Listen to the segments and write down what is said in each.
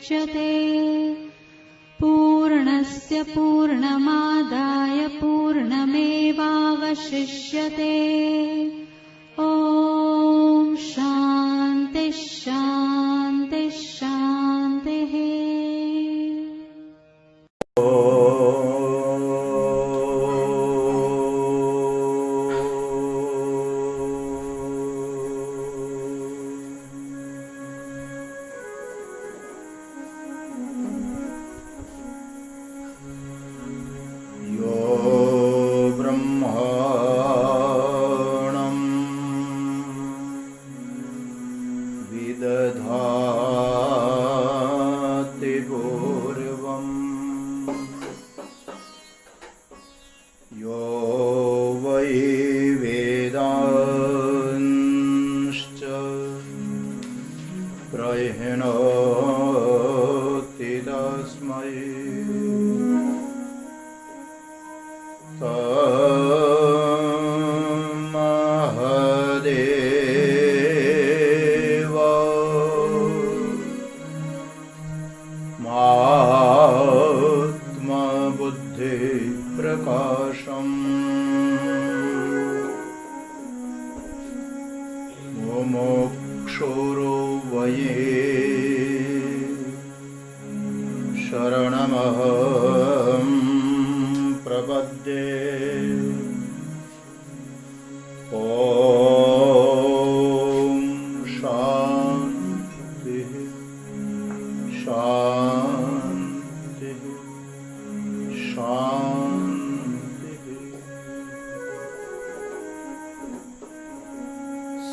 मुच्यते। पूर्णस्य पूर्णमादाय पूर्णमेवावशिष्यते। ॐ शान्ति शान्ति शान्तिः।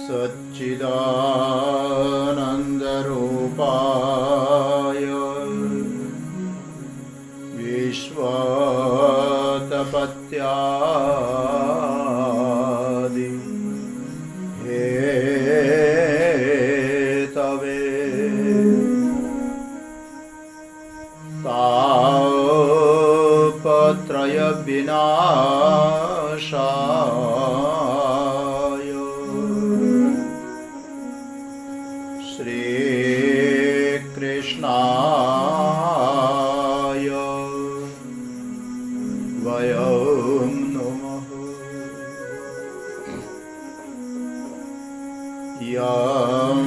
सच्चिदानन्दरूपाय विश्वोत्पत्त्यादि हेतवे तापत्रयविनाशाय श्रीकृष्णाय वयं नमः। यं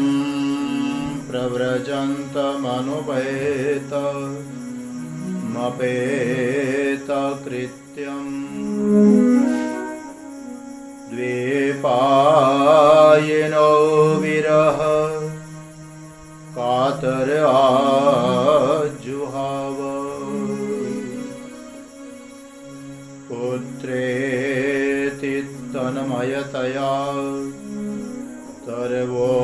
प्रव्रजन्तमनुपेतमपेतकृत्यं द्वैपायनो विरह कातराजुहाव। पुत्रेति तन्मयतया सर्वोऽभिनेदु।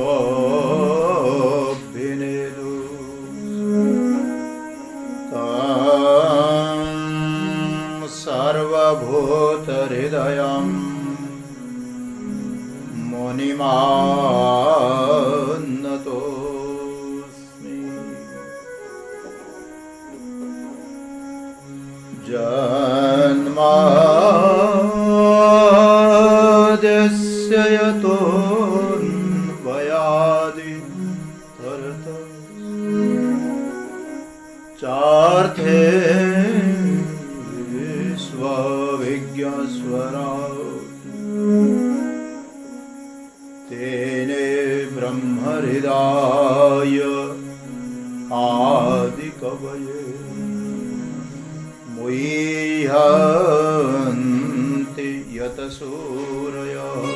तं सर्वभूतहृदयं मुनिमानतो जन्माद्यस्य यतोऽन्वयादि चार्थे स्वविज्ञस्वराट् तेने ब्रह्महृदाय आदिकवये मुह्यन्ति यतसूरयः।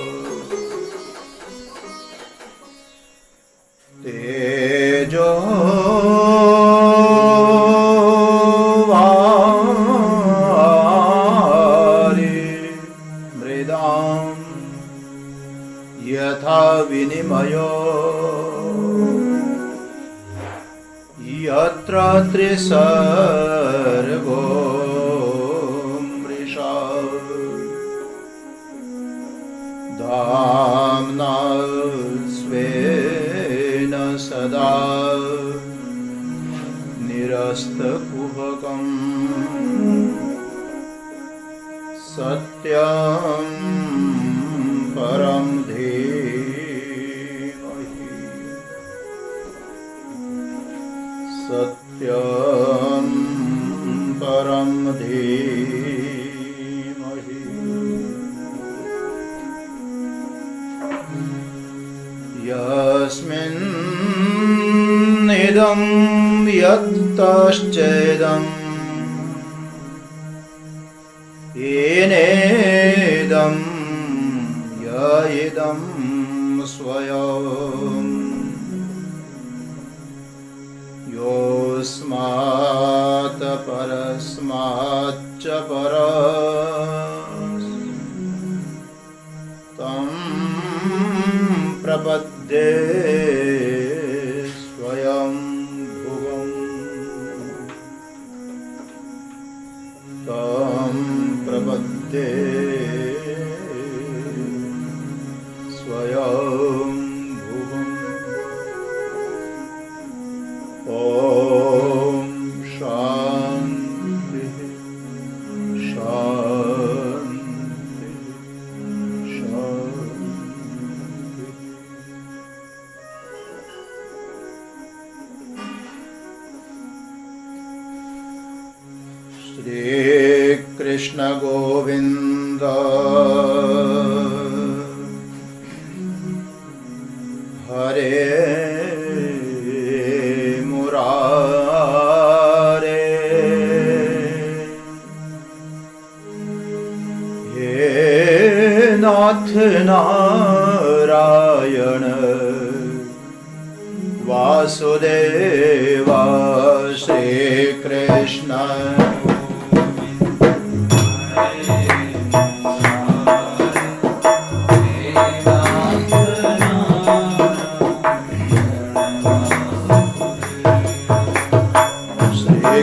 तेजो वारि मृदां यथा विनिमयो यत्र त्रिसर्गो मृषा धाम्ना स्वेन सदा निरस्तकुहकं सत्यं परं धीमहि। सत्य यस्मिन्निदं यत्तश्चेदं येनेदं य इदं स्वयं योऽस्मात् परस्माच्च परस् तं प्रपद्ये स्वयं भुवम् तं प्रपद्ये स्वयं भुवम्। ॐ शान्ति शान्ति शान्ति। श्री कृष्ण गोविंद हरे मुरारे हे नाथ नारायण वासुदेवा श्री कृष्ण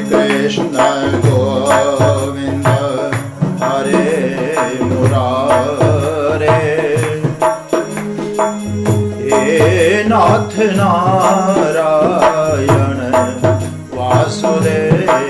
कृष्ण गोविंद हरे मुरारे हे नाथ नारायण वासुदेवा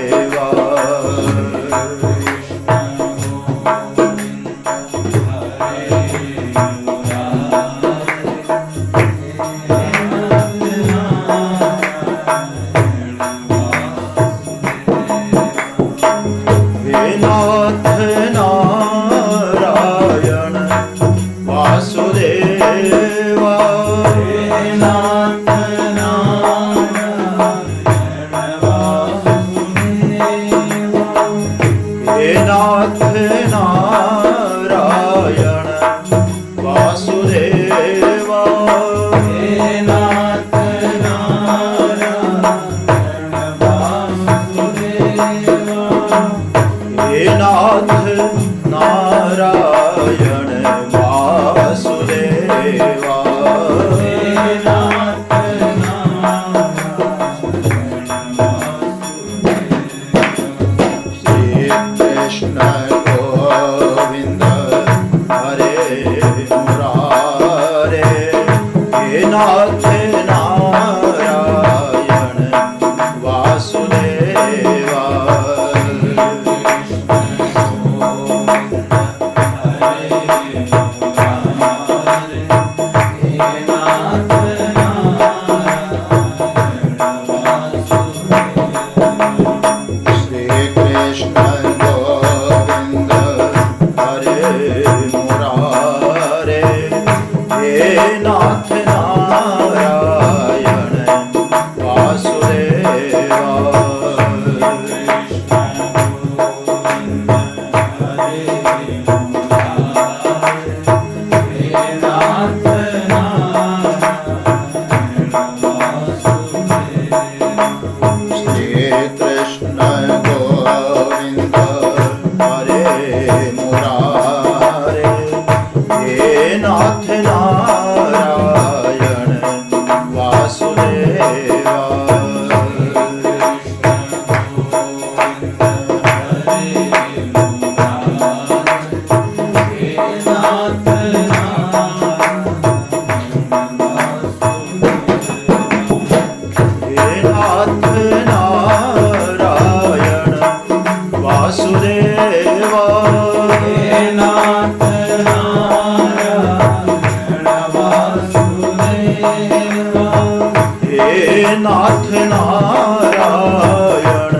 नाथ नारायण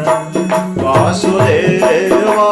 वासुदेवा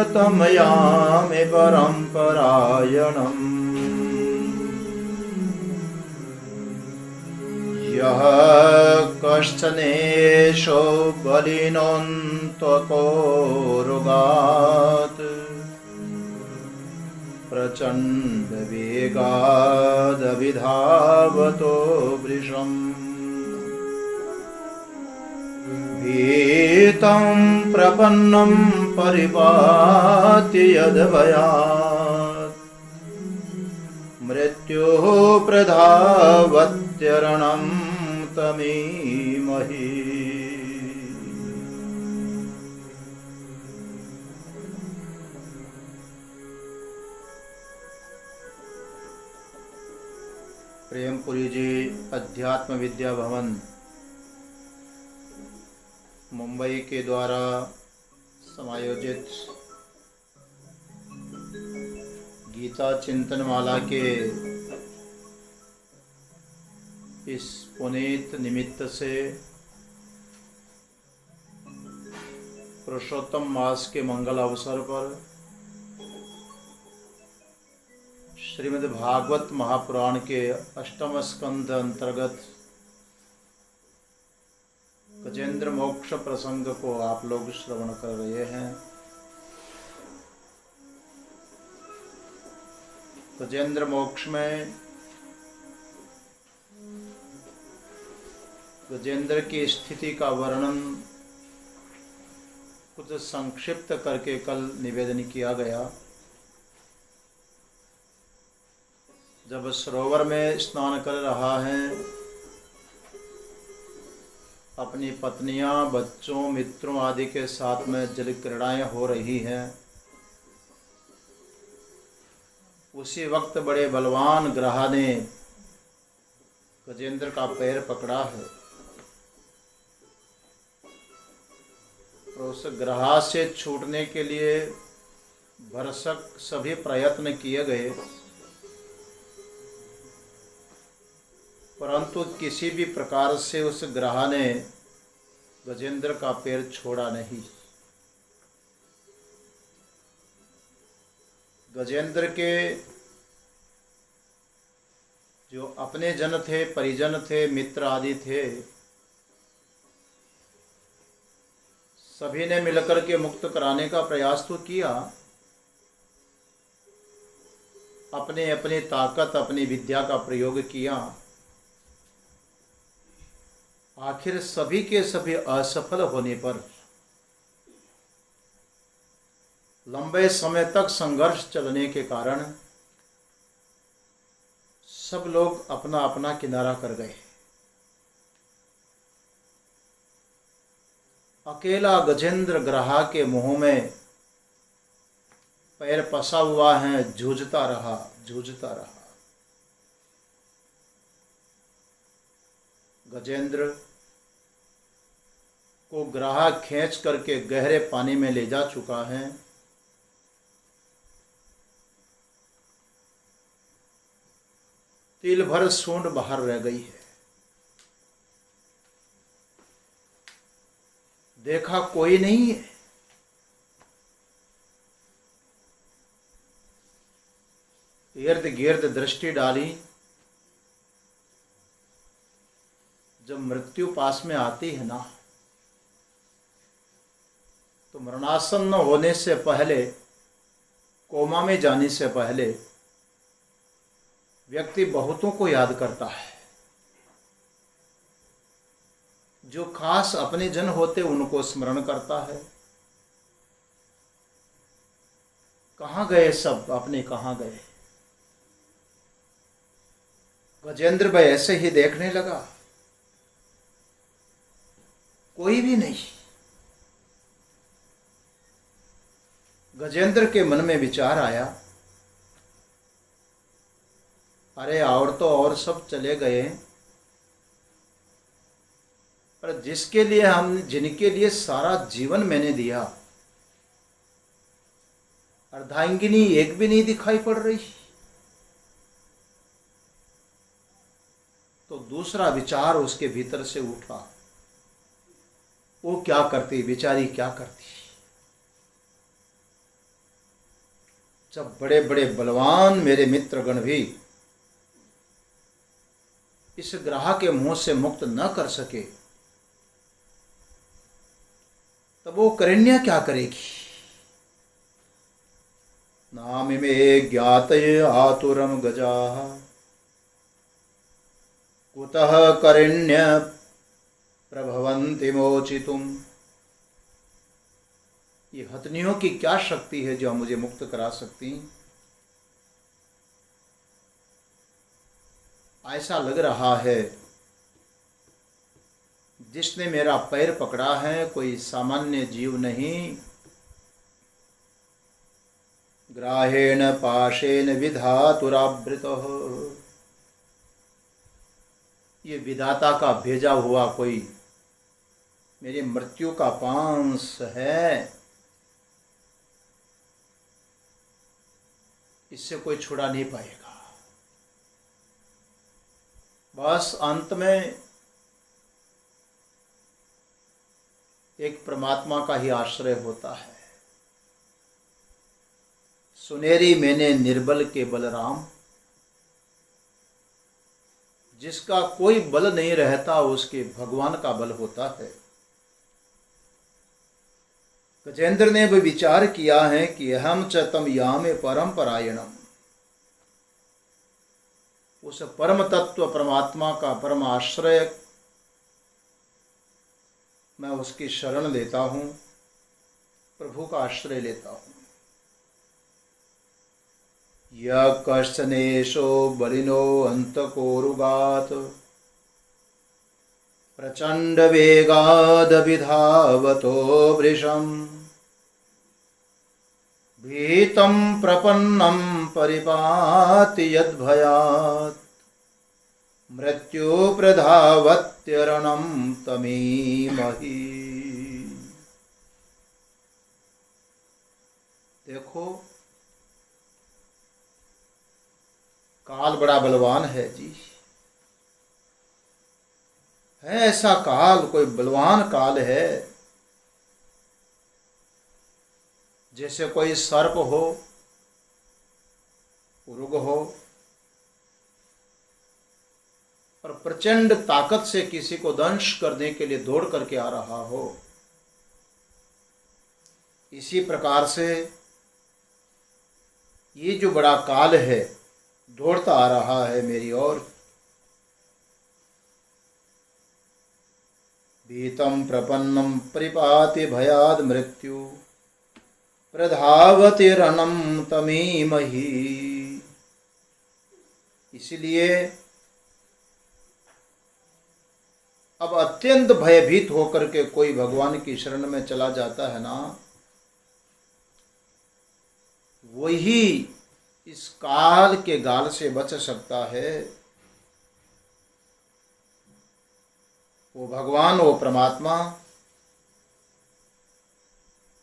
तमयामि परम्परायणम् यः कश्चनेशो बलिनोऽन्तको रोगात् प्रचण्डवेगादभिधावतो वृषम् भीतं प्रपन्नं परिपाति यद्भयात् मृत्युः प्रधावत्यरणं तमीमहि। प्रेमपुरी जी अध्यात्म विद्या भवन मुंबई के द्वारा समायोजित गीता चिंतन माला के इस पुनीत निमित्त से पुरुषोत्तम मास के मंगल अवसर पर श्रीमद् भागवत महापुराण के अष्टम स्कंध अंतर्गत गजेंद्र मोक्ष प्रसंग को आप लोग श्रवण कर रहे हैं। गजेंद्र मोक्ष में गजेंद्र की स्थिति का वर्णन कुछ संक्षिप्त करके कल निवेदन किया गया। जब सरोवर में स्नान कर रहा है, अपनी पत्नियां, बच्चों, मित्रों आदि के साथ में जल क्रीड़ाएं हो रही हैं, उसी वक्त बड़े बलवान ग्रहा ने गजेंद्र का पैर पकड़ा है और उस ग्रहा से छूटने के लिए भरसक सभी प्रयत्न किए गए, परंतु किसी भी प्रकार से उस ग्रहा ने गजेंद्र का पैर छोड़ा नहीं। गजेंद्र के जो अपने जन थे, परिजन थे, मित्र आदि थे, सभी ने मिलकर के मुक्त कराने का प्रयास तो किया, अपने अपनी ताकत, अपनी विद्या का प्रयोग किया। आखिर सभी के सभी असफल होने पर लंबे समय तक संघर्ष चलने के कारण सब लोग अपना अपना किनारा कर गए। अकेला गजेंद्र ग्रहा के मुंह में पैर फंसा हुआ है, जूझता रहा, जूझता रहा। गजेंद्र को ग्रहा खींच करके गहरे पानी में ले जा चुका है। तिल भर सूंड बाहर रह गई है। देखा कोई नहीं है। इर्द गिर्द दृष्टि डाली। जब मृत्यु पास में आती है ना, तो मरणासन्न होने से पहले, कोमा में जाने से पहले व्यक्ति बहुतों को याद करता है। जो खास अपने जन होते उनको स्मरण करता है। कहाँ गए सब, अपने कहाँ गए। गजेंद्र भाई ऐसे ही देखने लगा, कोई भी नहीं। गजेंद्र के मन में विचार आया, अरे और तो और सब चले गए, पर जिसके लिए जिनके लिए सारा जीवन मैंने दिया, अर्धांगिनी एक भी नहीं दिखाई पड़ रही। तो दूसरा विचार उसके भीतर से उठा, वो क्या करती, बेचारी क्या करती। जब बड़े बड़े बलवान मेरे मित्रगण भी इस ग्रह के मुंह से मुक्त न कर सके, तब वो करेण्या क्या करेगी। नामिमे ज्ञातये आतुरम गजा कुतः करेण्य प्रभवन्ति मोचितुम। ये हथनियों की क्या शक्ति है जो मुझे मुक्त करा सकती। ऐसा लग रहा है जिसने मेरा पैर पकड़ा है कोई सामान्य जीव नहीं। ग्राहेण पाशेन विधातुरावृतः। ये विधाता का भेजा हुआ कोई मेरी मृत्यु का पांस है, इससे कोई छुड़ा नहीं पाएगा। बस अंत में एक परमात्मा का ही आश्रय होता है। सुनेरी मैंने निर्बल के बलराम। जिसका कोई बल नहीं रहता उसके भगवान का बल होता है। गजेंद्र ने भी विचार किया है कि अहम च तम यामे परम परायणम। उस परम तत्व परमात्मा का परम आश्रय मैं उसकी शरण लेता हूँ, प्रभु का आश्रय लेता हूँ। य कश्चनेशो बलिनो अंतकोरुगात प्रचंड वेगाद विधावतो वृषम् भीतं प्रपन्नं परिपाति यद्भयात् मृत्यु प्रधावत्यरणं तमीमहि। देखो काल बड़ा बलवान है जी। है ऐसा काल, कोई बलवान काल है। जैसे कोई सर्प हो, उरुग हो और प्रचंड ताकत से किसी को दंश करने के लिए दौड़ करके आ रहा हो, इसी प्रकार से ये जो बड़ा काल है दौड़ता आ रहा है मेरी ओर। भीतम प्रपन्नम परिपाति भयाद मृत्यु प्रधावति रणम तमीमहि। इसलिए अब अत्यंत भयभीत होकर के कोई भगवान की शरण में चला जाता है ना, वही इस काल के गाल से बच सकता है। वो भगवान, वो परमात्मा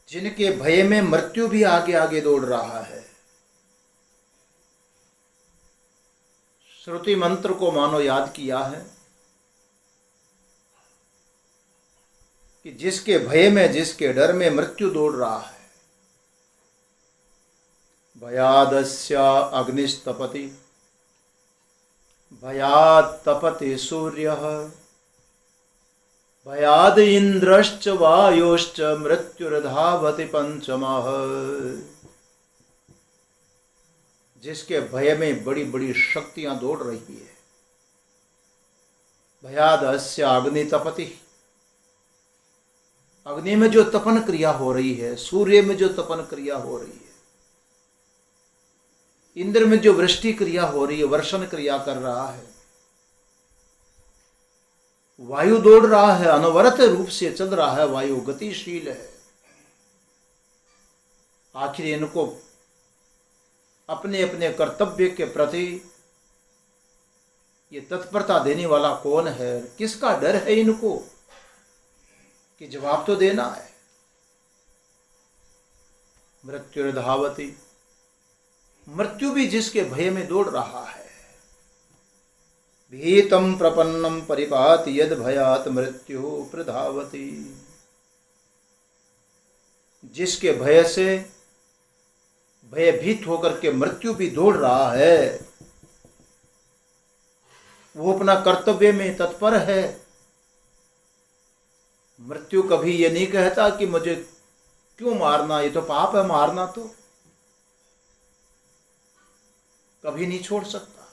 जिनके भय में मृत्यु भी आगे आगे दौड़ रहा है। श्रुति मंत्र को मानो याद किया है कि जिसके भय में, जिसके डर में मृत्यु दौड़ रहा है। भयादस्य अग्निस्तपति भयात् तपति सूर्यः भयाद इंद्रश्च वायुश्च मृत्युर्धावति पंचमः। जिसके भय में बड़ी बड़ी शक्तियां दौड़ रही है। भयाद अस्य अग्नि तपति, अग्नि में जो तपन क्रिया हो रही है, सूर्य में जो तपन क्रिया हो रही है, इंद्र में जो वृष्टि क्रिया हो रही है, वर्षण क्रिया कर रहा है, वायु दौड़ रहा है, अनवरत रूप से चल रहा है, वायु गतिशील है। आखिर इनको अपने अपने कर्तव्य के प्रति ये तत्परता देने वाला कौन है? किसका डर है इनको कि जवाब तो देना है। मृत्युर्धावति, मृत्यु भी जिसके भय में दौड़ रहा है। भीतम प्रपन्नम परिपाति यद भयात मृत्यु प्रधावति, जिसके भय से भयभीत होकर के मृत्यु भी दौड़ रहा है, वो अपना कर्तव्य में तत्पर है। मृत्यु कभी ये नहीं कहता कि मुझे क्यों मारना, ये तो पाप है मारना, तो कभी नहीं छोड़ सकता।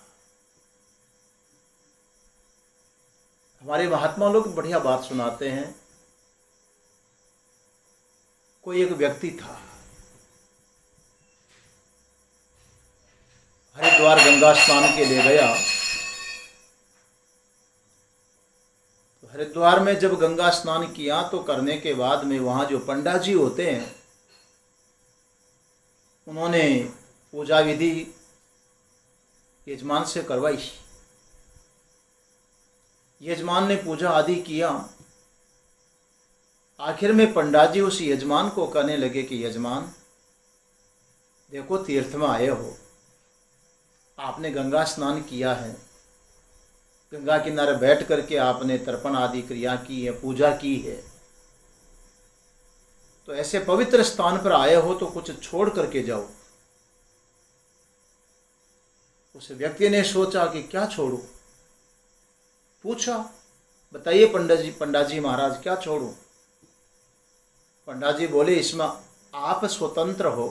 हमारे महात्मा लोग बढ़िया बात सुनाते हैं। कोई एक व्यक्ति था, हरिद्वार गंगा स्नान के लिए गया। तो हरिद्वार में जब गंगा स्नान किया तो करने के बाद में वहां जो पंडा जी होते हैं, उन्होंने पूजा विधि यजमान से करवाई। यजमान ने पूजा आदि किया। आखिर में पंडा जी उस यजमान को कहने लगे कि यजमान देखो, तीर्थ में आए हो, आपने गंगा स्नान किया है, गंगा किनारे बैठ करके आपने तर्पण आदि क्रिया की है, पूजा की है, तो ऐसे पवित्र स्थान पर आए हो तो कुछ छोड़ करके जाओ। उस व्यक्ति ने सोचा कि क्या छोड़ूं। पूछा, बताइए पंडा जी महाराज, क्या छोड़ूं? पंडा जी बोले, इसमें आप स्वतंत्र हो,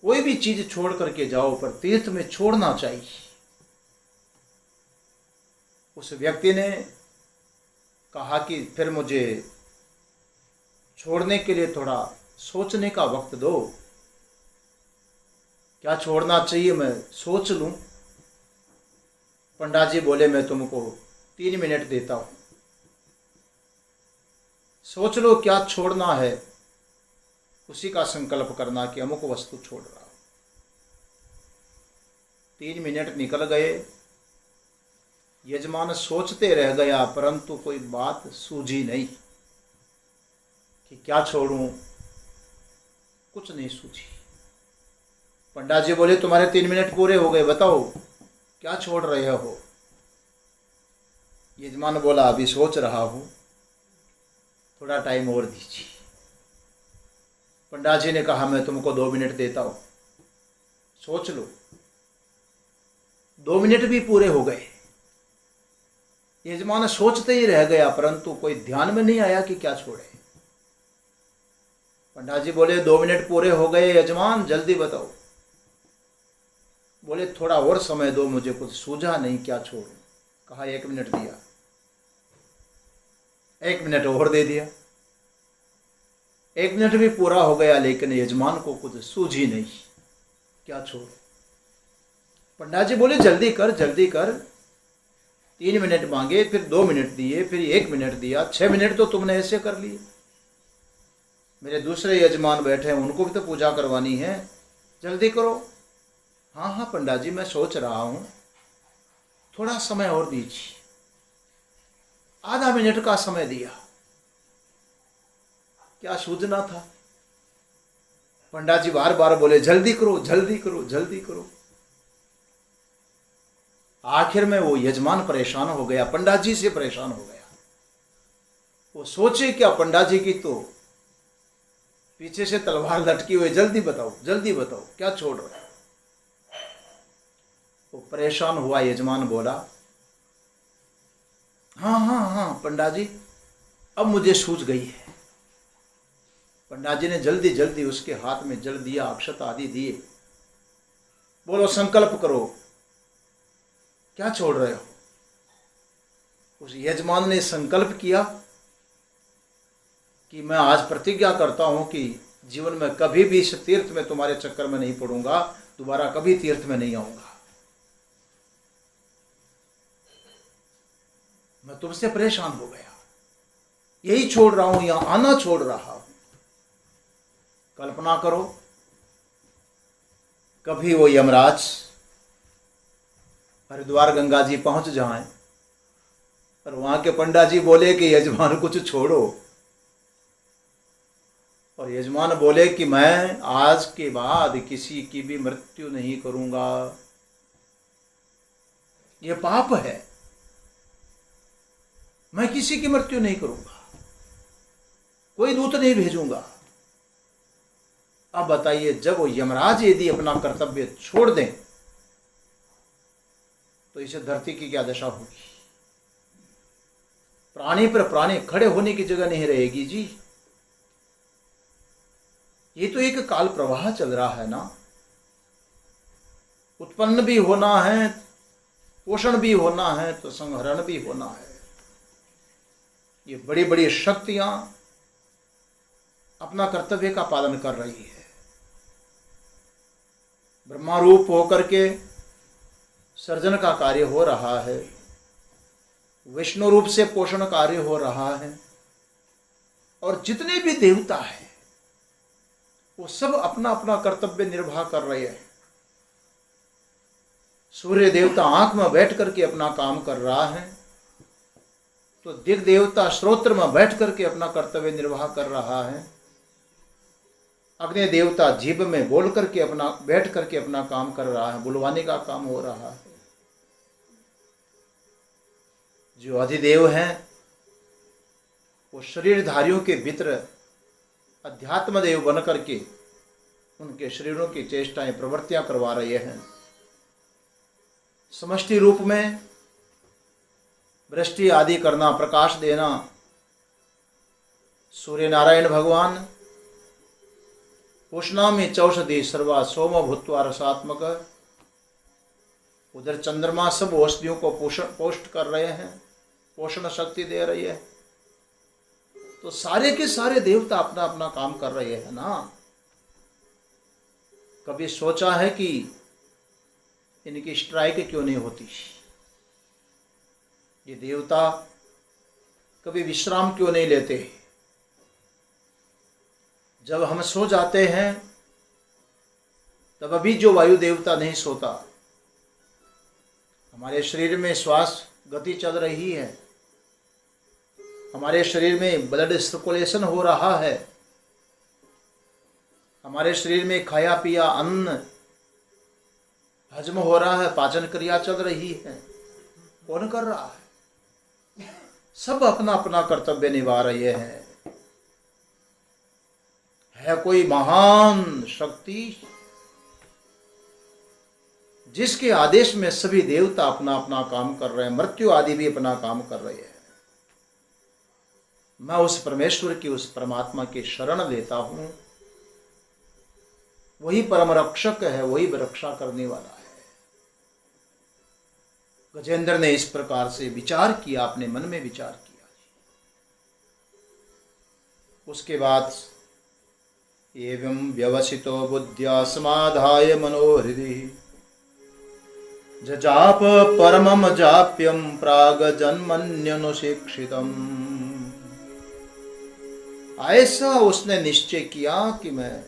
कोई भी चीज छोड़ करके जाओ, पर तीर्थ में छोड़ना चाहिए। उस व्यक्ति ने कहा कि फिर मुझे छोड़ने के लिए थोड़ा सोचने का वक्त दो, क्या छोड़ना चाहिए मैं सोच लूं। पंडा जी बोले, मैं तुमको 3 मिनट देता हूं, सोच लो क्या छोड़ना है, उसी का संकल्प करना कि अमुक वस्तु छोड़ रहा हूं। 3 मिनट निकल गए। यजमान सोचते रह गया, परंतु कोई बात सूझी नहीं कि क्या छोड़ूं, कुछ नहीं सूझी। पंडा जी बोले, तुम्हारे 3 मिनट पूरे हो गए, बताओ क्या छोड़ रहे हो। यजमान बोला, अभी सोच रहा हूं, थोड़ा टाइम और दीजिए। पंडा जी ने कहा, मैं तुमको 2 मिनट देता हूं, सोच लो, 2 मिनट भी पूरे हो गए, यजमान सोचते ही रह गया, परंतु कोई ध्यान में नहीं आया कि क्या छोड़े। पंडित जी बोले 2 मिनट पूरे हो गए यजमान, जल्दी बताओ। बोले थोड़ा और समय दो, मुझे कुछ सूझा नहीं क्या छोड़ूं। कहा 1 मिनट दिया, 1 मिनट और दे दिया, 1 मिनट भी पूरा हो गया, लेकिन यजमान को कुछ सूझी नहीं क्या छोड़ो। पंडित जी बोले जल्दी कर जल्दी कर। 3 मिनट मांगे, फिर 2 मिनट दिए, फिर 1 मिनट दिया, 6 मिनट तो तुमने ऐसे कर लिए। मेरे दूसरे यजमान बैठे हैं, उनको भी तो पूजा करवानी है, जल्दी करो। हाँ हाँ पंडित जी, मैं सोच रहा हूं, थोड़ा समय और दीजिए। आधा मिनट का समय दिया, क्या सूझना था। पंडित जी बार बार बोले जल्दी करो जल्दी करो जल्दी करो। आखिर में वो यजमान परेशान हो गया, पंडित जी से परेशान हो गया। वो सोचे क्या, पंडित जी की तो पीछे से तलवार लटकी हुई, जल्दी बताओ क्या छोड़ रहे हो। वो परेशान हुआ यजमान बोला हाँ पंडित जी, अब मुझे सूझ गई है। पंडित जी ने जल्दी जल्दी उसके हाथ में जल दिया, अक्षत आदि दिए। बोलो संकल्प करो, क्या छोड़ रहे हो। उस यजमान ने संकल्प किया कि मैं आज प्रतिज्ञा करता हूं कि जीवन में कभी भी इस तीर्थ में तुम्हारे चक्कर में नहीं पड़ूंगा, दोबारा कभी तीर्थ में नहीं आऊंगा। मैं तुमसे परेशान हो गया, यही छोड़ रहा हूं, यहां आना छोड़ रहा हूं। कल्पना करो, कभी वो यमराज हरिद्वार गंगा जी पहुंच जाएं और वहां के पंडित जी बोले कि यजमान कुछ छोड़ो, और यजमान बोले कि मैं आज के बाद किसी की भी मृत्यु नहीं करूंगा, ये पाप है, मैं किसी की मृत्यु नहीं करूंगा, कोई दूत नहीं भेजूंगा। अब बताइए, जब वो यमराज यदि अपना कर्तव्य छोड़ दें तो इसे धरती की क्या दशा होगी। प्राणी पर प्राणी खड़े होने की जगह नहीं रहेगी जी। ये तो एक काल प्रवाह चल रहा है ना, उत्पन्न भी होना है, पोषण भी होना है, तो संहरण भी होना है। ये बड़ी बड़ी शक्तियां अपना कर्तव्य का पालन कर रही है। ब्रह्मा रूप होकर के सर्जन का कार्य हो रहा है, विष्णु रूप से पोषण कार्य हो रहा है, और जितने भी देवता हैं वो सब अपना अपना कर्तव्य निर्वाह कर रहे हैं। सूर्य देवता आंख में बैठ करके अपना काम कर रहा है, तो दिग देवता श्रोत्र में बैठ करके अपना कर्तव्य निर्वाह कर रहा है। अग्नि देवता जीभ में बोल करके अपना बैठ करके अपना काम कर रहा है, बुलवाने का काम हो रहा है। जो अधिदेव हैं वो शरीरधारियों के भीतर अध्यात्म देव बन करके उनके शरीरों की चेष्टाएं प्रवृत्तियां करवा रहे हैं। समष्टि रूप में वृष्टि आदि करना, प्रकाश देना सूर्य नारायण भगवान। उष्णामि चौषधि सर्वा सोम भूत्वा रसात्मक। उधर चंद्रमा सब औषधियों को पोषण कर रहे हैं, पोषण शक्ति दे रही है। तो सारे के सारे देवता अपना अपना काम कर रहे हैं ना। कभी सोचा है कि इनकी स्ट्राइक क्यों नहीं होती, ये देवता कभी विश्राम क्यों नहीं लेते। जब हम सो जाते हैं तब अभी जो वायु देवता नहीं सोता। हमारे शरीर में श्वास गति चल रही है, हमारे शरीर में ब्लड सर्कुलेशन हो रहा है, हमारे शरीर में खाया पिया अन्न हजम हो रहा है, पाचन क्रिया चल रही है। कौन कर रहा है? सब अपना अपना कर्तव्य निभा रहे हैं। है कोई महान शक्ति जिसके आदेश में सभी देवता अपना अपना काम कर रहे हैं, मृत्यु आदि भी अपना काम कर रहे हैं, मैं उस परमेश्वर की, उस परमात्मा की शरण लेता हूं। वही परम रक्षक है, वही रक्षा करने वाला है। गजेंद्र ने इस प्रकार से विचार किया, अपने मन में विचार किया। उसके बाद एवं व्यवसितो बुद्ध्या समाधाय मनोहृदि जजाप परमम जाप्यम प्राग जन्मन्यनुशिक्षितम। ऐसा उसने निश्चय किया कि मैं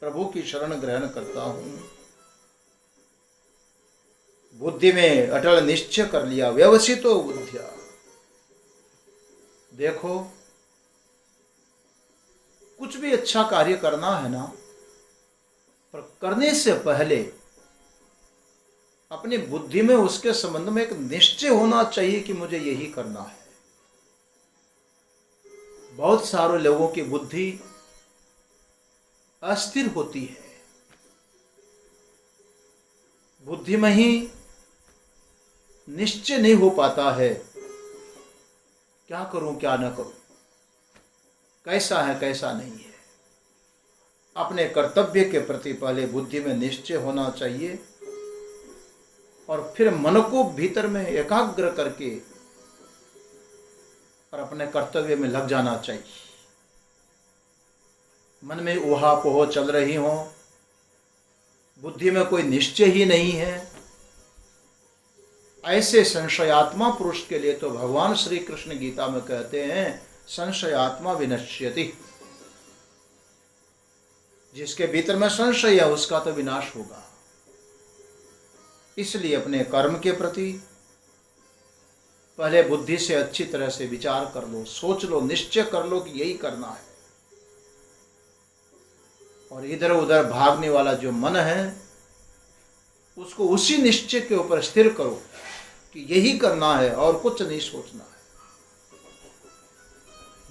प्रभु की शरण ग्रहण करता हूं। बुद्धि में अटल निश्चय कर लिया, व्यवसितो बुद्धिया। देखो, कुछ भी अच्छा कार्य करना है ना, पर करने से पहले अपनी बुद्धि में उसके संबंध में एक निश्चय होना चाहिए कि मुझे यही करना है। बहुत सारे लोगों की बुद्धि अस्थिर होती है, बुद्धि में ही निश्चय नहीं हो पाता है, क्या करूं क्या न करूं, कैसा है कैसा नहीं है। अपने कर्तव्य के प्रति पहले बुद्धि में निश्चय होना चाहिए और फिर मन को भीतर में एकाग्र करके और अपने कर्तव्य में लग जाना चाहिए। मन में ऊहापोह चल रही हो, बुद्धि में कोई निश्चय ही नहीं है, ऐसे संशयात्मा पुरुष के लिए तो भगवान श्री कृष्ण गीता में कहते हैं संशयात्मा विनश्यति। जिसके भीतर में संशय है उसका तो विनाश होगा। इसलिए अपने कर्म के प्रति पहले बुद्धि से अच्छी तरह से विचार कर लो, सोच लो, निश्चय कर लो कि यही करना है। और इधर उधर भागने वाला जो मन है उसको उसी निश्चय के ऊपर स्थिर करो कि यही करना है और कुछ नहीं सोचना है।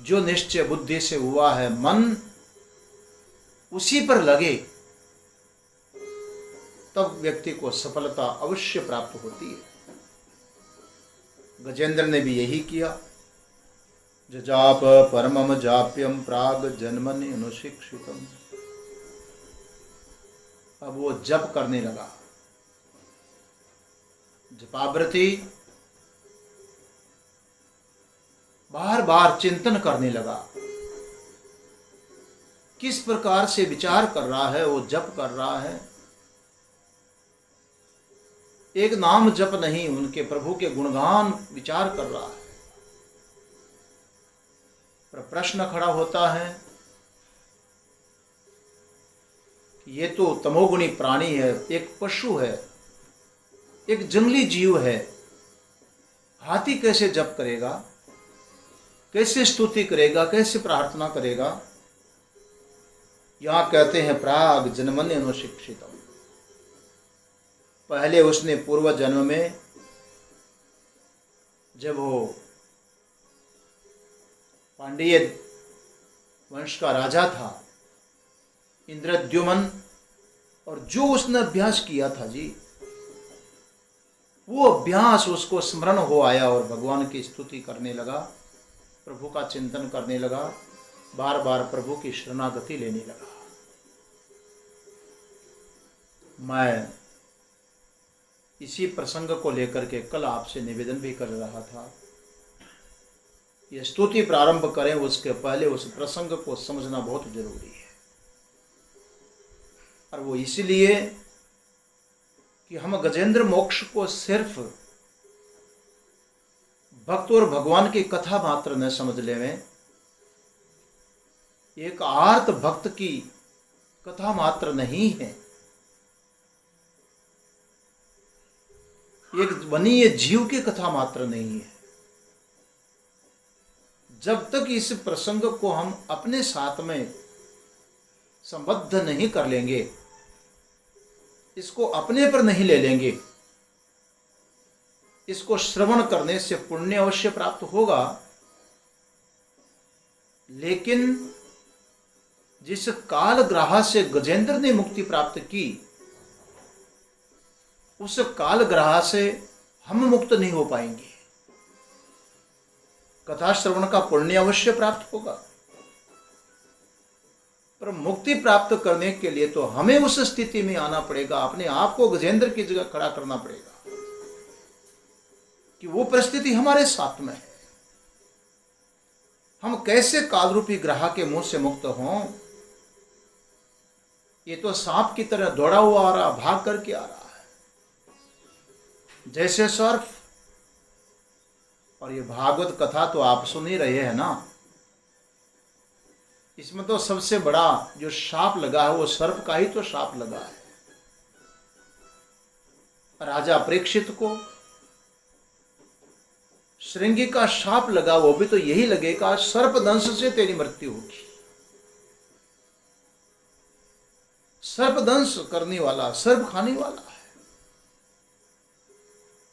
जो निश्चय बुद्धि से हुआ है, मन उसी पर लगे, तब व्यक्ति को सफलता अवश्य प्राप्त होती है। गजेंद्र ने भी यही किया। जजाप परमम जाप्यम प्राग जन्मनि अनुशिक्षितम। अब वो जप करने लगा, जपावृति, बार बार चिंतन करने लगा। किस प्रकार से विचार कर रहा है, वो जप कर रहा है। एक नाम जप नहीं, उनके प्रभु के गुणगान विचार कर रहा है। पर प्रश्न खड़ा होता है, ये तो तमोगुणी प्राणी है, एक पशु है, एक जंगली जीव है। हाथी कैसे जप करेगा, कैसे स्तुति करेगा, कैसे प्रार्थना करेगा। यहां कहते हैं प्राग जन्मन्य अनुशिक्षितम। पहले उसने पूर्व जन्म में जब वो पांड्य वंश का राजा था, इंद्रद्युमन, और जो उसने अभ्यास किया था जी, वो अभ्यास उसको स्मरण हो आया और भगवान की स्तुति करने लगा, प्रभु का चिंतन करने लगा, बार बार प्रभु की शरणागति लेने लगा। मैं इसी प्रसंग को लेकर के कल आपसे निवेदन भी कर रहा था। ये स्तुति प्रारंभ करें उसके पहले उस प्रसंग को समझना बहुत जरूरी है। और वो इसलिए कि हम गजेंद्र मोक्ष को सिर्फ भक्त और भगवान की कथा मात्र न समझ लें, एक आर्त भक्त की कथा मात्र नहीं है, एक वनीय जीव की कथा मात्र नहीं है। जब तक इस प्रसंग को हम अपने साथ में संबद्ध नहीं कर लेंगे, इसको अपने पर नहीं ले लेंगे, इसको श्रवण करने से पुण्य अवश्य प्राप्त होगा, लेकिन जिस काल ग्राह से गजेंद्र ने मुक्ति प्राप्त की, उस काल ग्रह से हम मुक्त नहीं हो पाएंगे। कथा श्रवण का पुण्य अवश्य प्राप्त होगा, पर मुक्ति प्राप्त करने के लिए तो हमें उस स्थिति में आना पड़ेगा, अपने आप को गजेंद्र की जगह खड़ा करना पड़ेगा कि वो परिस्थिति हमारे साथ में है। हम कैसे काल रूपी ग्रह के मुंह से मुक्त हों? ये तो सांप की तरह दौड़ा हुआ आ रहा, भाग करके आ रहा है जैसे सर्प। और ये भागवत कथा तो आप सुन ही रहे हैं ना, इसमें तो सबसे बड़ा जो शाप लगा है वो सर्प का ही तो शाप लगा है। राजा परीक्षित को श्रृंगी का शाप लगा, वो भी तो यही लगेगा, सर्प दंश से तेरी मृत्यु होगी। सर्प दंश करने वाला, सर्प खाने वाला है।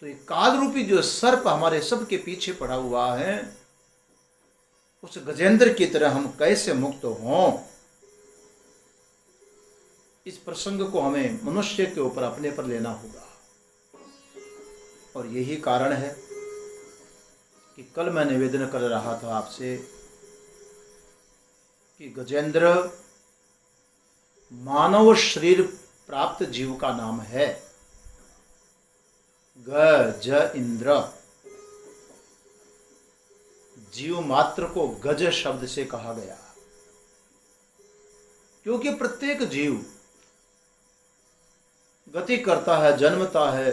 तो ये काल रूपी जो सर्प हमारे सबके पीछे पड़ा हुआ है, उस गजेंद्र की तरह हम कैसे मुक्त हों? इस प्रसंग को हमें मनुष्य के ऊपर अपने पर लेना होगा। और यही कारण है कि कल मैं निवेदन कर रहा था आपसे कि गजेंद्र मानव शरीर प्राप्त जीव का नाम है। गज इंद्र, जीव मात्र को गज शब्द से कहा गया, क्योंकि प्रत्येक जीव गति करता है, जन्मता है,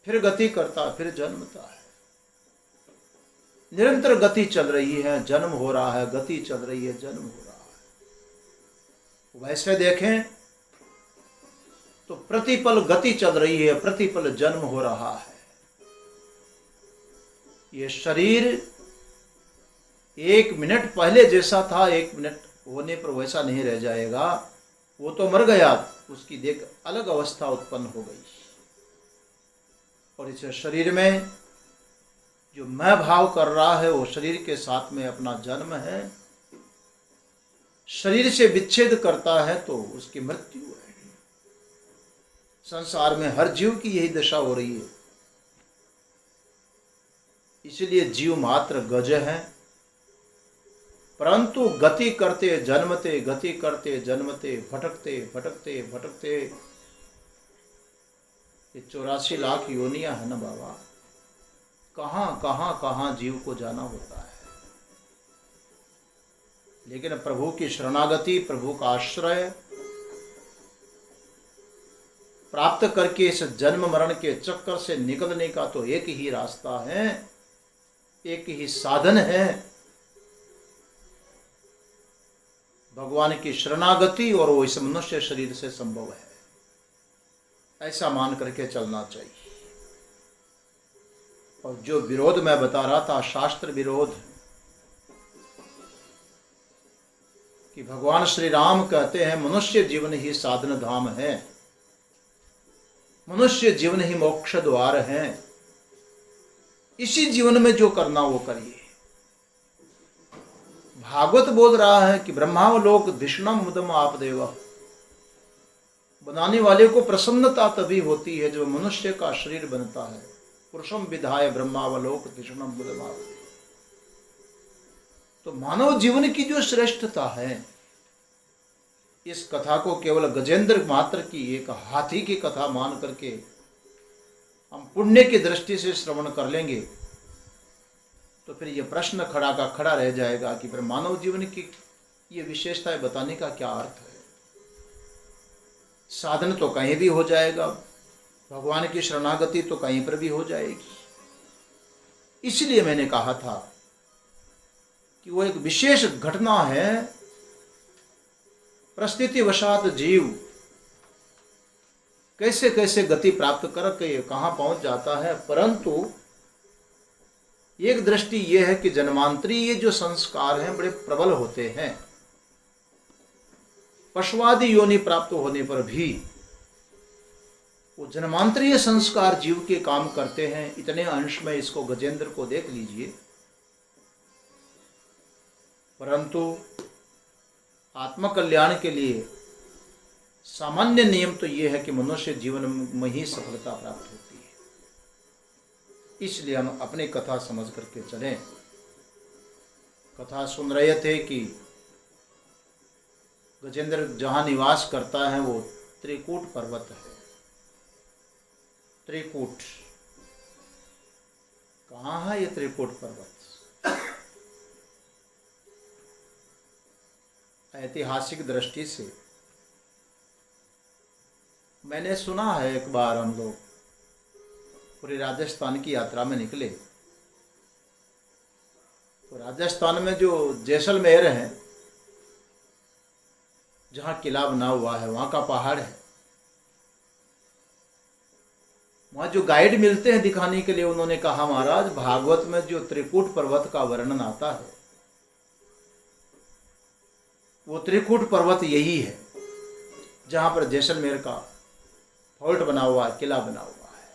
फिर गति करता है, फिर जन्मता है। निरंतर गति चल रही है, जन्म हो रहा है, गति चल रही है, जन्म हो रहा है। वैसे देखें तो प्रतिपल गति चल रही है, प्रतिपल जन्म हो रहा है। ये शरीर 1 मिनट पहले जैसा था, 1 मिनट होने पर वैसा नहीं रह जाएगा। वो तो मर गया, उसकी देख अलग अवस्था उत्पन्न हो गई। और इस शरीर में जो मैं भाव कर रहा है, वो शरीर के साथ में अपना जन्म है। शरीर से विच्छेद करता है तो उसकी मृत्यु है। संसार में हर जीव की यही दशा हो रही है। इसलिए जीव मात्र गज है, परंतु गति करते जन्मते, गति करते जन्मते, भटकते भटकते भटकते। ये 84 लाख योनियां है ना बाबा, कहां कहां कहां जीव को जाना होता है। लेकिन प्रभु की शरणागति, प्रभु का आश्रय प्राप्त करके इस जन्म मरण के चक्कर से निकलने का तो एक ही रास्ता है, एक ही साधन है, भगवान की शरणागति। और वो इस मनुष्य शरीर से संभव है, ऐसा मान करके चलना चाहिए। और जो विरोध मैं बता रहा था, शास्त्र विरोध, कि भगवान श्री राम कहते हैं मनुष्य जीवन ही साधन धाम है, मनुष्य जीवन ही मोक्ष द्वार है। इसी जीवन में जो करना वो करिए। भागवत बोल रहा है कि ब्रह्मावलोक धिषणम मुदम आप देव, बनाने वाले को प्रसन्नता तभी होती है जब मनुष्य का शरीर बनता है। पुरुषम विधाय ब्रह्मावलोक धिषणम मुदम आप देव। तो मानव जीवन की जो श्रेष्ठता है, इस कथा को केवल गजेंद्र मात्र की एक हाथी की कथा मान करके हम पुण्य की दृष्टि से श्रवण कर लेंगे तो फिर ये प्रश्न खड़ा का खड़ा रह जाएगा कि फिर मानव जीवन की ये विशेषताएं बताने का क्या अर्थ है। साधन तो कहीं भी हो जाएगा, भगवान की शरणागति तो कहीं पर भी हो जाएगी। इसलिए मैंने कहा था कि वो एक विशेष घटना है। परिस्थिति वशात जीव कैसे कैसे गति प्राप्त करके कहां पहुंच जाता है, परंतु एक दृष्टि यह है कि जन्मांतरीय जो संस्कार हैं बड़े प्रबल होते हैं। पशुवादी योनि प्राप्त होने पर भी वो जन्मांतरीय संस्कार जीव के काम करते हैं। इतने अंश में इसको गजेंद्र को देख लीजिए। परंतु आत्मकल्याण के लिए सामान्य नियम तो ये है कि मनुष्य जीवन में ही सफलता प्राप्त होती है। इसलिए हम अपनी कथा समझ करके चलें। कथा सुन रहे थे कि गजेंद्र जहाँ निवास करता है वो त्रिकूट पर्वत है। त्रिकूट कहाँ है ये त्रिकूट पर्वत? ऐतिहासिक दृष्टि से मैंने सुना है, एक बार हम लोग पूरी राजस्थान की यात्रा में निकले तो राजस्थान में जो जैसलमेर है, जहाँ किला बना हुआ है, वहाँ का पहाड़ है। वहाँ जो गाइड मिलते हैं दिखाने के लिए, उन्होंने कहा महाराज भागवत में जो त्रिकूट पर्वत का वर्णन आता है वो त्रिकूट पर्वत यही है जहाँ पर जैसलमेर का फोर्ट बना हुआ है, किला बना हुआ है,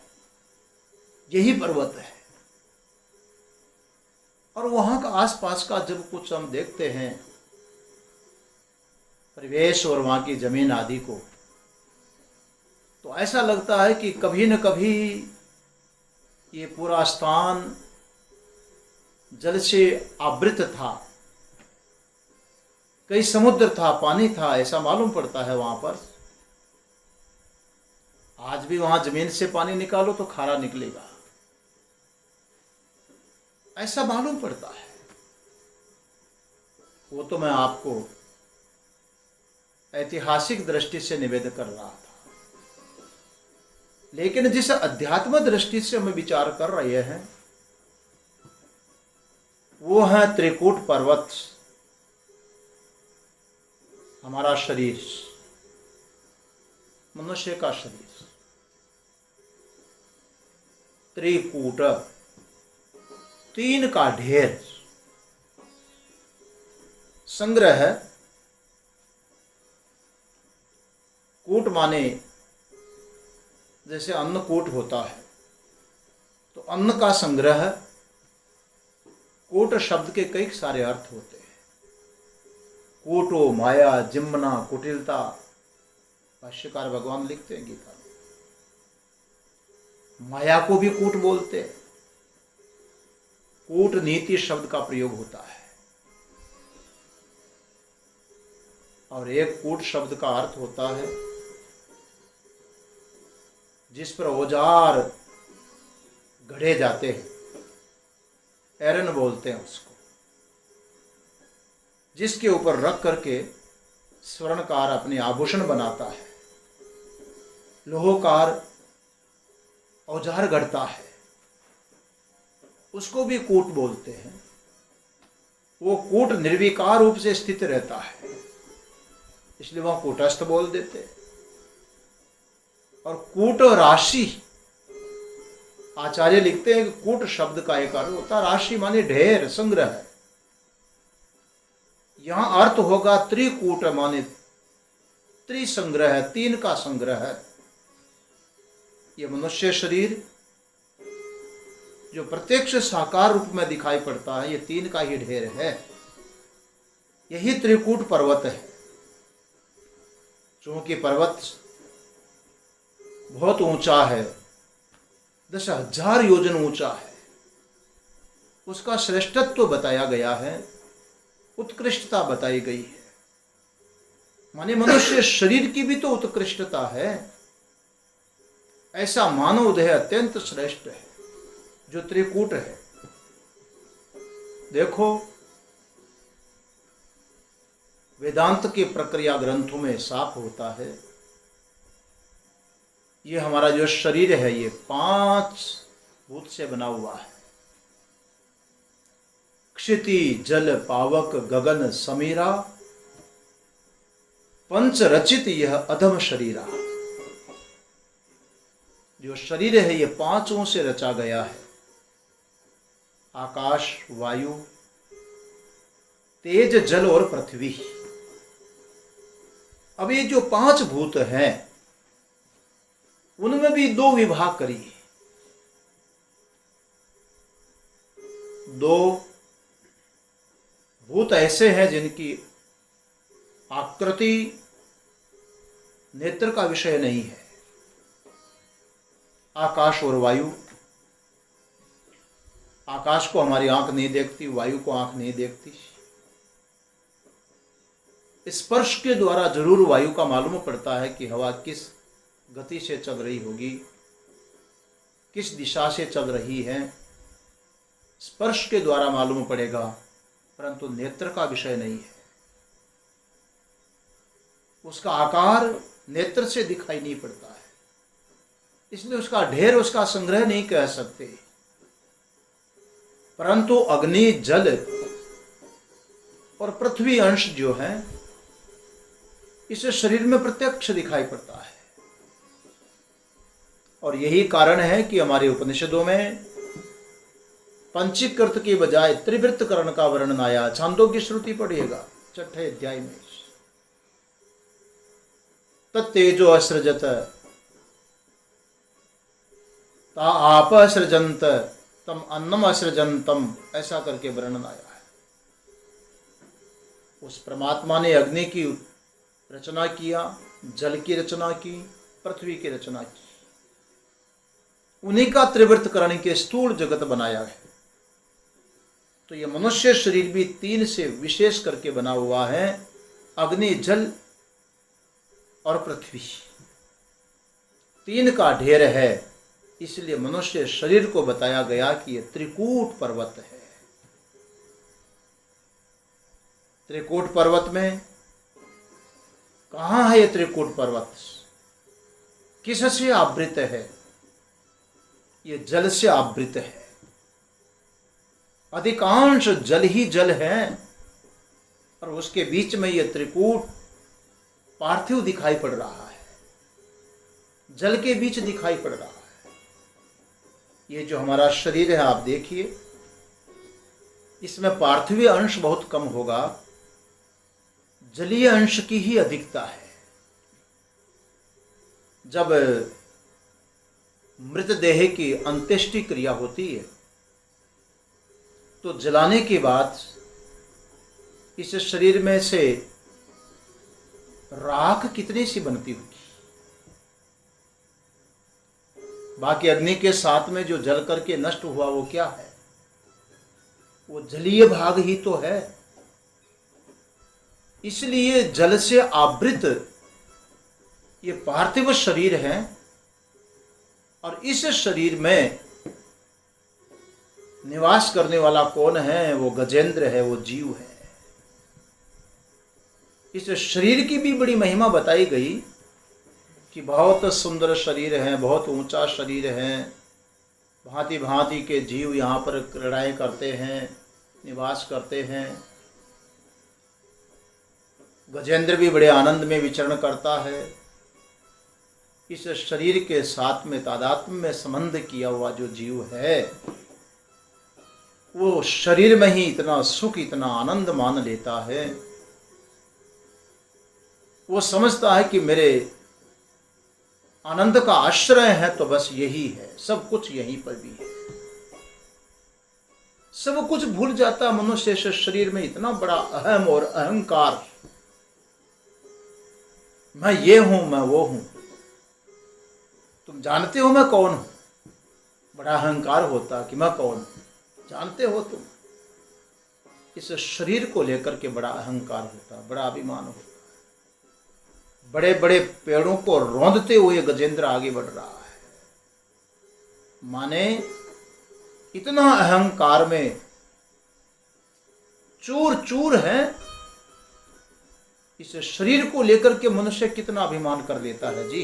यही पर्वत है। और वहाँ का आसपास का जब कुछ हम देखते हैं परिवेश और वहाँ की जमीन आदि को, तो ऐसा लगता है कि कभी न कभी ये पूरा स्थान जल से आवृत था, कई समुद्र था, पानी था, ऐसा मालूम पड़ता है। वहां पर आज भी वहां जमीन से पानी निकालो तो खारा निकलेगा, ऐसा मालूम पड़ता है। वो तो मैं आपको ऐतिहासिक दृष्टि से निवेदन कर रहा था, लेकिन जिस अध्यात्म दृष्टि से हम विचार कर रहे हैं वो है त्रिकूट पर्वत। हमारा शरीर, मनुष्य का शरीर त्रिकूट, तीन का ढेर, संग्रह है। कूट माने जैसे अन्नकूट होता है तो अन्न का संग्रह। कूट शब्द के कई सारे अर्थ होते हैं। कूटो माया जिम्मना कुटिलता, भाष्यकार भगवान लिखते हैं गीता में। माया को भी कूट बोलते हैं। कूट नीति शब्द का प्रयोग होता है। और एक कूट शब्द का अर्थ होता है जिस पर औजार गढ़े जाते हैं, एरन बोलते हैं उसको, जिसके ऊपर रख करके स्वर्णकार अपने आभूषण बनाता है, लोहकार औजार गढ़ता है, उसको भी कूट बोलते हैं। वो कूट निर्विकार रूप से स्थित रहता है, इसलिए वहां कूटस्थ बोल देते हैं। और कूट राशि, आचार्य लिखते हैं कि कूट शब्द का एक अर्थ होता है राशि माने ढेर, संग्रह। यहां अर्थ होगा त्रिकूट माने त्रिसंग्रह, तीन का संग्रह। ये मनुष्य शरीर जो प्रत्यक्ष साकार रूप में दिखाई पड़ता है, ये तीन का ही ढेर है। यही त्रिकूट पर्वत है। चूंकि पर्वत बहुत ऊंचा है, 10,000 योजन ऊंचा है, उसका श्रेष्ठत्व बताया गया है, उत्कृष्टता बताई गई है। माने मनुष्य शरीर की भी तो उत्कृष्टता है। ऐसा मानव देह अत्यंत श्रेष्ठ है जो त्रिकूट है। देखो वेदांत के प्रक्रिया ग्रंथों में साफ होता है, ये हमारा जो शरीर है ये 5 भूत से बना हुआ है। क्षिति जल पावक गगन समीरा, पंच रचित यह अधम शरीरा। जो शरीर है ये 5 से रचा गया है। आकाश, वायु, तेज, जल और पृथ्वी। अब ये जो 5 भूत हैं उनमें भी 2 विभाग करिए। 2 भूत ऐसे हैं जिनकी आकृति नेत्र का विषय नहीं है। आकाश और वायु, आकाश को हमारी आंख नहीं देखती, वायु को आंख नहीं देखती। स्पर्श के द्वारा जरूर वायु का मालूम पड़ता है कि हवा किस गति से चल रही होगी, किस दिशा से चल रही है, स्पर्श के द्वारा मालूम पड़ेगा, परंतु नेत्र का विषय नहीं है। उसका आकार नेत्र से दिखाई नहीं पड़ता है, इसलिए उसका ढेर, उसका संग्रह नहीं कह सकते। परंतु अग्नि, जल और पृथ्वी अंश जो है, इसे शरीर में प्रत्यक्ष दिखाई पड़ता है। और यही कारण है कि हमारे उपनिषदों में पंचीकृत की बजाय त्रिवृत्तकरण का वर्णन आया। छांदोग्य श्रुति पढ़िएगा 6ठे अध्याय में। तत्तेजो असृजत ता आप असृजंत तम अन्नम असृजंतम, ऐसा करके वर्णन आया है। उस परमात्मा ने अग्नि की रचना किया, जल की रचना की, पृथ्वी की रचना की, उन्हीं का त्रिवृत्तकरण के स्थूल जगत बनाया है। तो यह मनुष्य शरीर भी 3 से विशेष करके बना हुआ है, अग्नि, जल और पृथ्वी। 3 का ढेर है, इसलिए मनुष्य शरीर को बताया गया कि यह त्रिकूट पर्वत है। त्रिकूट पर्वत में कहां है यह त्रिकूट पर्वत? किससे आवृत है? यह जल से आवृत है। अधिकांश जल ही जल है, और उसके बीच में यह त्रिकूट पार्थिव दिखाई पड़ रहा है, जल के बीच दिखाई पड़ रहा है। ये जो हमारा शरीर है, आप देखिए, इसमें पार्थिव अंश बहुत कम होगा, जलीय अंश की ही अधिकता है। जब मृतदेह की अंत्येष्टि क्रिया होती है तो जलाने के बाद इस शरीर में से राख कितनी सी बनती होगी? बाकी अग्नि के साथ में जो जल करके नष्ट हुआ वो क्या है? वो जलीय भाग ही तो है। इसलिए जल से आवृत ये पार्थिव शरीर है, और इस शरीर में निवास करने वाला कौन है? वो गजेंद्र है, वो जीव है। इस शरीर की भी बड़ी महिमा बताई गई कि बहुत सुंदर शरीर है, बहुत ऊंचा शरीर है, भांति भांति के जीव यहाँ पर क्रीड़ाएं करते हैं, निवास करते हैं। गजेंद्र भी बड़े आनंद में विचरण करता है। इस शरीर के साथ में तादात्म्य में संबंध किया हुआ जो जीव है, वो शरीर में ही इतना सुख, इतना आनंद मान लेता है। वो समझता है कि मेरे आनंद का आश्रय है तो बस यही है, सब कुछ यहीं पर भी है। सब कुछ भूल जाता मनुष्य इस शरीर में। इतना बड़ा अहम और अहंकार, मैं ये हूं, मैं वो हूं। तुम जानते हो मैं कौन हूं? बड़ा अहंकार होता कि मैं कौन हूं। जानते हो तुम? इस शरीर को लेकर के बड़ा अहंकार होता, बड़ा अभिमान होता। बड़े बड़े पेड़ों को रौंदते हुए गजेंद्र आगे बढ़ रहा है। माने इतना अहंकार में चूर चूर है। इस शरीर को लेकर के मनुष्य कितना अभिमान कर लेता है जी।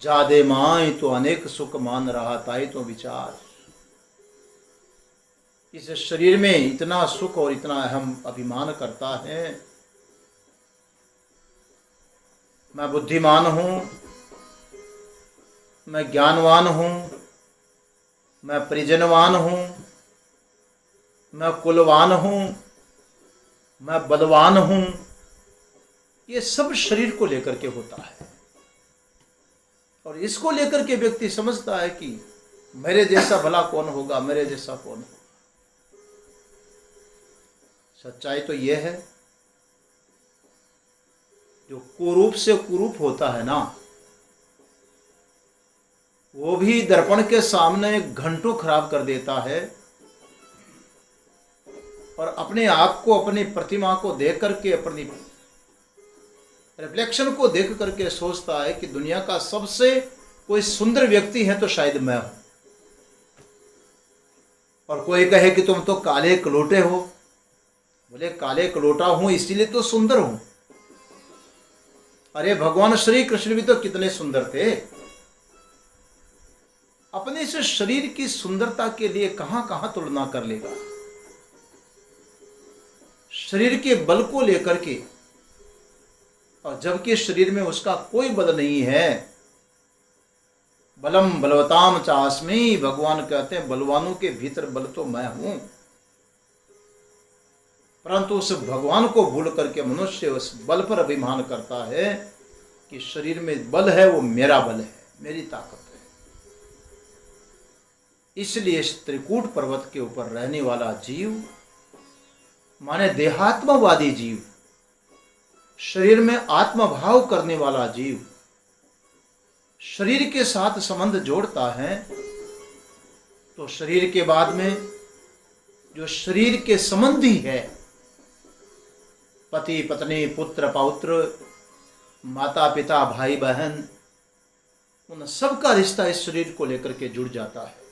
जादे माय तो अनेक सुख मान रहा ताई तो विचार। इस शरीर में इतना सुख और इतना अहम अभिमान करता है। मैं बुद्धिमान हूं, मैं ज्ञानवान हूं, मैं परिजनवान हूं, मैं कुलवान हूं, मैं बलवान हूं। ये सब शरीर को लेकर के होता है, और इसको लेकर के व्यक्ति समझता है कि मेरे जैसा भला कौन होगा, मेरे जैसा कौन होगा। सच्चाई तो यह है जो कुरूप से कुरूप होता है ना, वो भी दर्पण के सामने घंटों खराब कर देता है और अपने आप को, अपनी प्रतिमा को देख करके, अपनी रिफ्लेक्शन को देख करके सोचता है कि दुनिया का सबसे कोई सुंदर व्यक्ति है तो शायद मैं हूं। और कोई कहे कि तुम तो काले कलोटे हो, बोले काले कलोटा हूं इसीलिए तो सुंदर हूं। अरे भगवान श्री कृष्ण भी तो कितने सुंदर थे। अपने इस शरीर की सुंदरता के लिए कहां कहां तुलना कर लेगा। शरीर के बल को लेकर के, और जबकि शरीर में उसका कोई बल नहीं है। बलम बलवताम चास्मी, भगवान कहते हैं बलवानों के भीतर बल तो मैं हूं। परंतु उस भगवान को भूल करके मनुष्य उस बल पर अभिमान करता है कि शरीर में बल है, वो मेरा बल है, मेरी ताकत है। इसलिए इस त्रिकूट पर्वत के ऊपर रहने वाला जीव, माने देहात्मवादी जीव, शरीर में आत्मभाव करने वाला जीव, शरीर के साथ संबंध जोड़ता है, तो शरीर के बाद में जो शरीर के संबंधी है, पति पत्नी पुत्र पौत्र माता पिता भाई बहन, उन सब का रिश्ता इस शरीर को लेकर के जुड़ जाता है।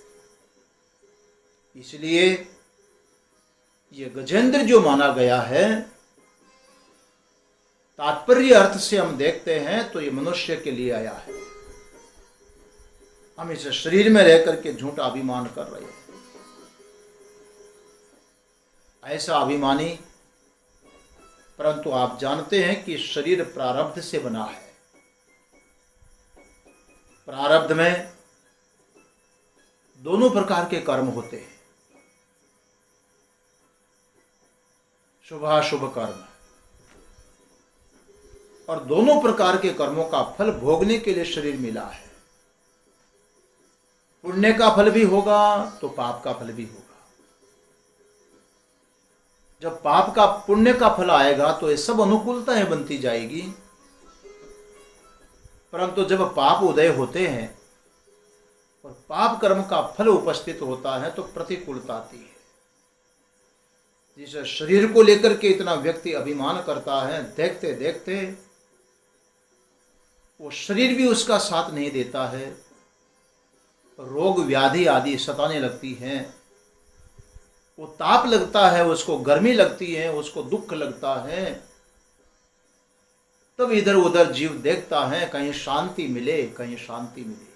इसलिए ये गजेंद्र जो माना गया है, तात्पर्य अर्थ से हम देखते हैं तो ये मनुष्य के लिए आया है। हम इस शरीर में रह करके झूठा अभिमान कर रहे हैं। ऐसा अभिमानी, परंतु आप जानते हैं कि शरीर प्रारब्ध से बना है। प्रारब्ध में दोनों प्रकार के कर्म होते हैं, शुभाशुभ कर्म, और दोनों प्रकार के कर्मों का फल भोगने के लिए शरीर मिला है। पुण्य का फल भी होगा तो पाप का फल भी होगा। जब पाप का पुण्य का फल आएगा तो ये सब अनुकूलताएं बनती जाएगी, परंतु जब पाप उदय होते हैं और पाप कर्म का फल उपस्थित होता है तो प्रतिकूलता आती है। जिस शरीर को लेकर के इतना व्यक्ति अभिमान करता है, देखते देखते वो शरीर भी उसका साथ नहीं देता है, रोग व्याधि आदि सताने लगती हैं, वो ताप लगता है, उसको गर्मी लगती है, उसको दुख लगता है। तब इधर उधर जीव देखता है कहीं शांति मिले, कहीं शांति मिले।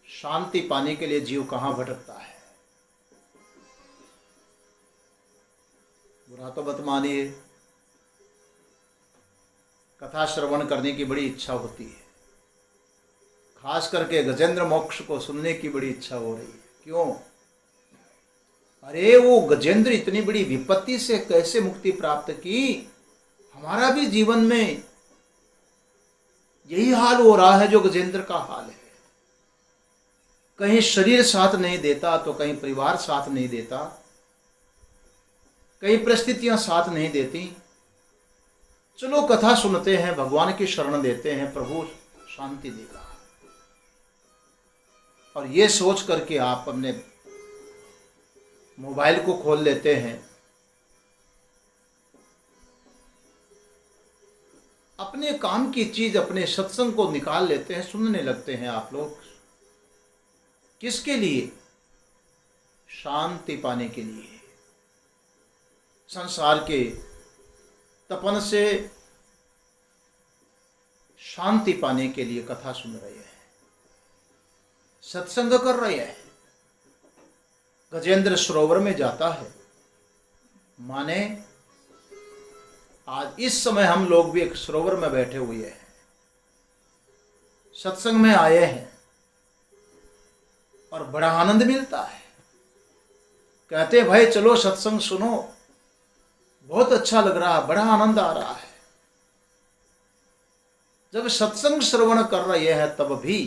शांति पाने के लिए जीव कहां भटकता है। बुरा तो मत मानिए, कथा श्रवण करने की बड़ी इच्छा होती है, खास करके गजेंद्र मोक्ष को सुनने की बड़ी इच्छा हो रही है। क्यों? अरे वो गजेंद्र इतनी बड़ी विपत्ति से कैसे मुक्ति प्राप्त की। हमारा भी जीवन में यही हाल हो रहा है जो गजेंद्र का हाल है। कहीं शरीर साथ नहीं देता तो कहीं परिवार साथ नहीं देता, कई परिस्थितियां साथ नहीं देती। चलो कथा सुनते हैं, भगवान की शरण देते हैं, प्रभु शांति देगा। और ये सोच करके आप अपने मोबाइल को खोल लेते हैं, अपने काम की चीज, अपने सत्संग को निकाल लेते हैं, सुनने लगते हैं आप लोग। किसके लिए? शांति पाने के लिए। संसार के तपन से शांति पाने के लिए कथा सुन रहे हैं, सत्संग कर रहे हैं। गजेंद्र सरोवर में जाता है, माने आज इस समय हम लोग भी एक सरोवर में बैठे हुए हैं, सत्संग में आए हैं और बड़ा आनंद मिलता है। कहते भाई चलो सत्संग सुनो, बहुत अच्छा लग रहा है, बड़ा आनंद आ रहा है। जब सत्संग श्रवण कर रहे हैं तब भी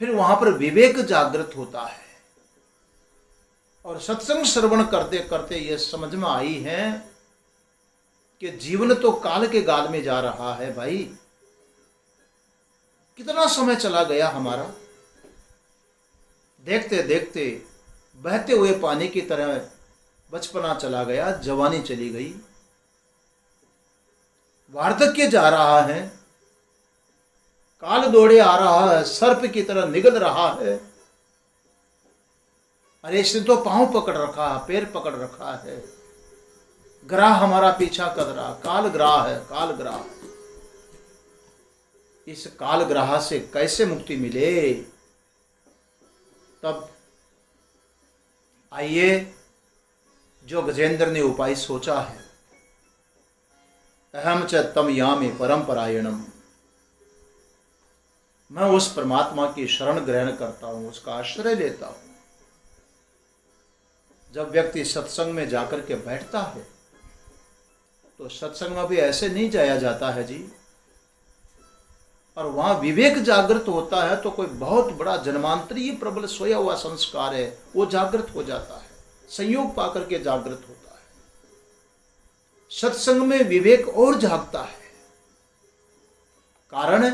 फिर वहां पर विवेक जागृत होता है। और सत्संग श्रवण करते करते ये समझ में आई है कि जीवन तो काल के गाल में जा रहा है भाई। कितना समय चला गया हमारा, देखते देखते बहते हुए पानी की तरह बचपना चला गया, जवानी चली गई, वार्धक्य जा रहा है, काल दौड़े आ रहा है, सर्प की तरह निगल रहा है। अरे इसने तो पांव पकड़ रखा है, पैर पकड़ रखा है, ग्राह हमारा पीछा कर रहा, काल ग्राह है, काल ग्राह। इस काल ग्राह से कैसे मुक्ति मिले? तब आइए जो गजेंद्र ने उपाय सोचा है, अहम च तम यामि परमपरायणम, मैं उस परमात्मा की शरण ग्रहण करता हूं, उसका आश्रय लेता हूं। जब व्यक्ति सत्संग में जाकर के बैठता है तो सत्संग में भी ऐसे नहीं जाया जाता है जी, और वहां विवेक जागृत होता है तो कोई बहुत बड़ा जन्मांतरीय प्रबल सोया हुआ संस्कार है वो जागृत हो जाता है, संयोग पाकर के जागृत होता है। सत्संग में विवेक और जागता है। कारण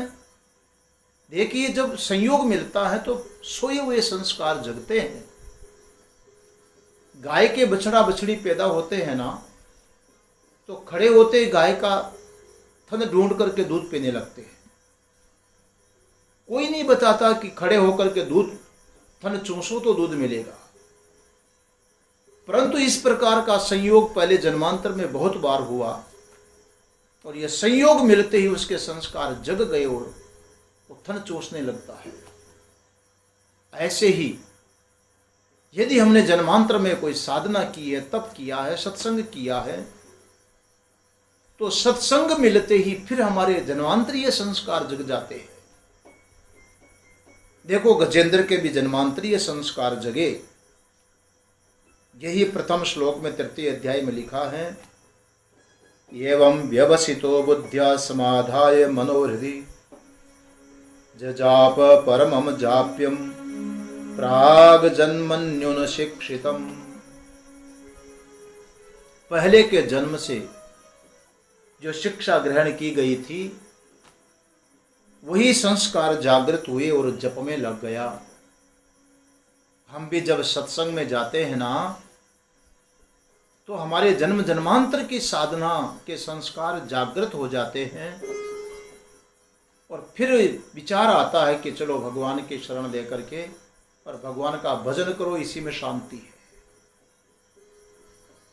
देखिए, जब संयोग मिलता है तो सोए हुए संस्कार जगते हैं। गाय के बछड़ा बछड़ी पैदा होते हैं ना, तो खड़े होते गाय का थन ढूंढ करके दूध पीने लगते हैं। कोई नहीं बताता कि खड़े होकर के दूध थन चूसो तो दूध मिलेगा, परंतु इस प्रकार का संयोग पहले जन्मांतर में बहुत बार हुआ, और यह संयोग मिलते ही उसके संस्कार जग गए और वो थन चूसने लगता है। ऐसे ही यदि हमने जन्मांतर में कोई साधना की है, तप किया है, सत्संग किया है, तो सत्संग मिलते ही फिर हमारे जन्मांतरीय संस्कार जग जाते हैं। देखो, गजेंद्र के भी जन्मांतरीय संस्कार जगे। यही प्रथम श्लोक में 3 अध्याय में लिखा है, एवं व्यवसितो बुद्ध्या समाधाय मनोहृदि जजाप परमम जाप्यम प्राग जन्मन्युन शिक्षितम। पहले के जन्म से जो शिक्षा ग्रहण की गई थी वही संस्कार जागृत हुए और जप में लग गया। हम भी जब सत्संग में जाते हैं ना, तो हमारे जन्म जन्मांतर की साधना के संस्कार जागृत हो जाते हैं, और फिर विचार आता है कि चलो भगवान की शरण लेकर के और भगवान का भजन करो, इसी में शांति है।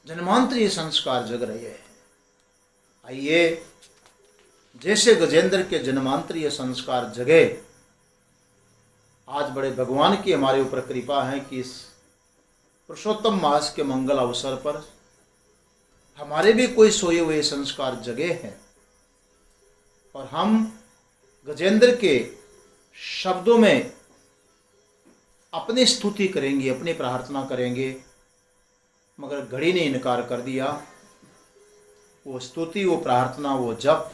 जन्मांतरीय संस्कार जग रहे हैं। आइए, जैसे गजेंद्र के जन्मांतरीय संस्कार जगे, आज बड़े भगवान की हमारे ऊपर कृपा है कि इस पुरुषोत्तम मास के मंगल अवसर पर हमारे भी कोई सोए हुए संस्कार जगे हैं, और हम गजेंद्र के शब्दों में अपनी स्तुति करेंगे, अपनी प्रार्थना करेंगे। मगर घड़ी ने इनकार कर दिया। वो स्तुति, वो प्रार्थना, वो जप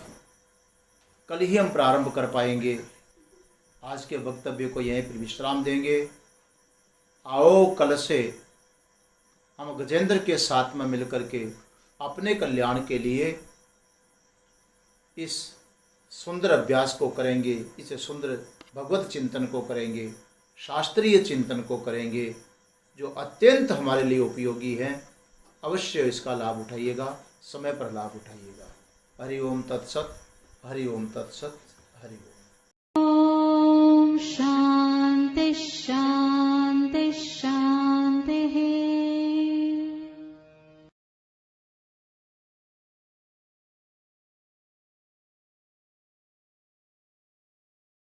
कल ही हम प्रारंभ कर पाएंगे। आज के वक्तव्य को यहीं पर विश्राम देंगे। आओ, कल से हम गजेंद्र के साथ में मिलकर के अपने कल्याण के लिए इस सुंदर अभ्यास को करेंगे, इसे सुंदर भगवत चिंतन को करेंगे, शास्त्रीय चिंतन को करेंगे, जो अत्यंत हमारे लिए उपयोगी है। अवश्य इसका लाभ उठाइएगा, समय पर लाभ उठाइएगा। हरि ओम तत्सत, हरि ओम तत्सत, हरि ओम। ओम शांति शांति।